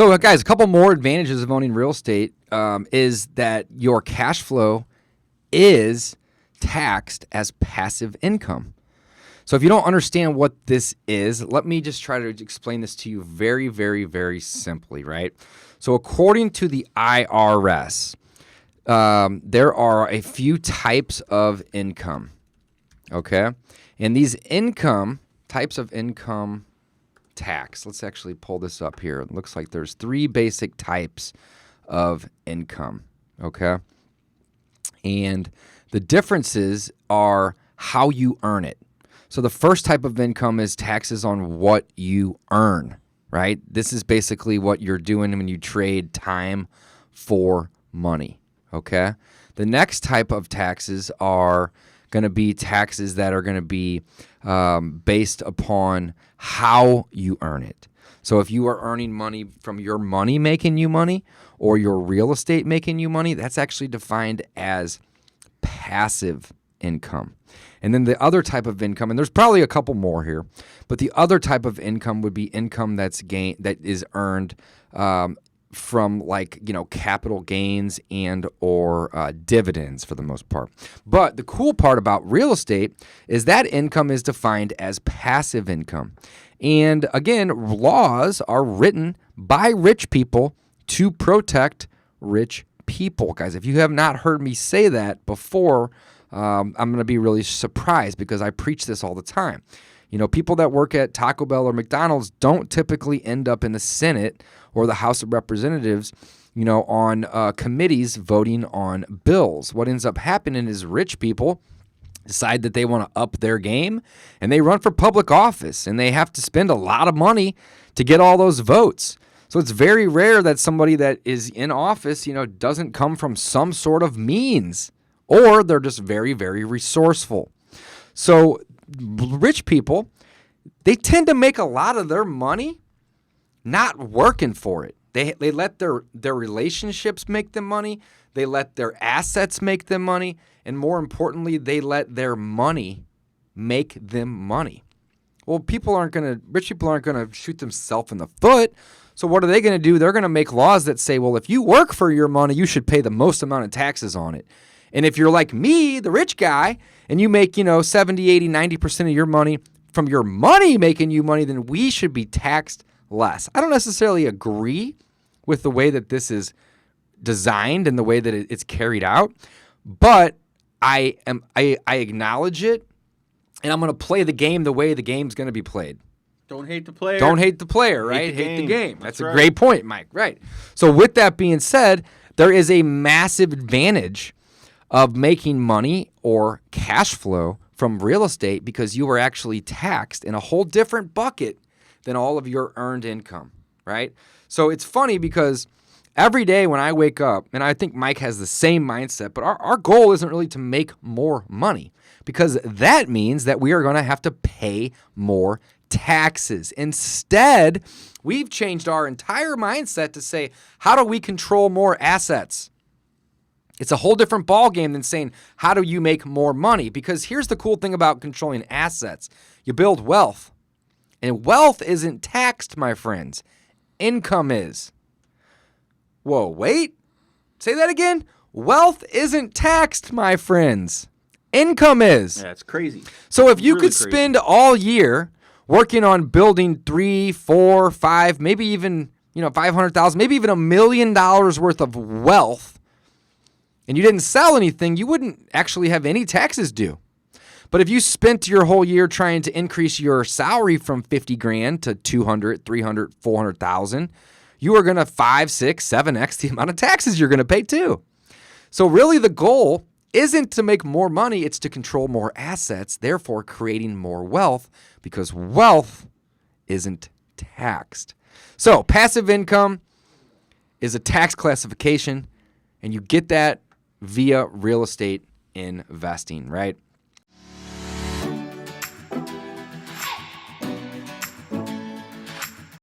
So, guys, a couple more advantages of owning real estate is that your cash flow is taxed as passive income. So if you don't understand what this is, let me just try to explain this to you very, very, very simply, right? So according to the IRS, there are a few types of income, okay? And these types of income tax, let's actually pull this up here. It looks like there's 3 basic types of income, okay? And the differences are how you earn it. So the first type of income is taxes on what you earn, right? This is basically what you're doing when you trade time for money, okay? The next type of taxes are going to be taxes that are going to be based upon how you earn it. So if you are earning money from your money making you money or your real estate making you money, that's actually defined as passive income. And then the other type of income, and there's probably a couple more here, but the other type of income would be income that is earned from capital gains and or dividends for the most part. But the cool part about real estate is that income is defined as passive income. And again, laws are written by rich people to protect rich people. Guys, if you have not heard me say that before, I'm going to be really surprised because I preach this all the time. You know, people that work at Taco Bell or McDonald's don't typically end up in the Senate or the House of Representatives, you know, on committees voting on bills. What ends up happening is rich people decide that they want to up their game and they run for public office and they have to spend a lot of money to get all those votes. So it's very rare that somebody that is in office, you know, doesn't come from some sort of means, or they're just very, very resourceful. So rich people, they tend to make a lot of their money not working for it. They let their relationships make them money. They let their assets make them money. And more importantly, they let their money make them money. Well, rich people aren't going to shoot themselves in the foot. So what are they going to do? They're going to make laws that say, well, if you work for your money, you should pay the most amount of taxes on it. And if you're like me, the rich guy, and you make, 70, 80, 90% of your money from your money making you money, then we should be taxed less. I don't necessarily agree with the way that this is designed and the way that it's carried out, but I acknowledge it, and I'm going to play the game the way the game's going to be played. Don't hate the player. Don't hate the player, right? Hate the game. That's a great point, Mike. Right. So with that being said, there is a massive advantage of making money or cash flow from real estate because you are actually taxed in a whole different bucket than all of your earned income, right? So it's funny because every day when I wake up, and I think Mike has the same mindset, but our goal isn't really to make more money because that means that we are going to have to pay more taxes. Instead, we've changed our entire mindset to say, how do we control more assets? It's a whole different ballgame than saying, how do you make more money? Because here's the cool thing about controlling assets. You build wealth. And wealth isn't taxed, my friends. Income is. Whoa, wait. Say that again. Wealth isn't taxed, my friends. Income is. Yeah, it's crazy. So if you really could spend all year working on building 3, 4, 5, maybe even, $500,000, maybe even $1 million worth of wealth, and you didn't sell anything, you wouldn't actually have any taxes due. But if you spent your whole year trying to increase your salary from $50,000 to $200,000, $300,000, $400,000, you are going to 5, 6, 7x the amount of taxes you're going to pay too. So really the goal isn't to make more money, it's to control more assets, therefore creating more wealth, because wealth isn't taxed. So passive income is a tax classification, and you get that via real estate investing, right?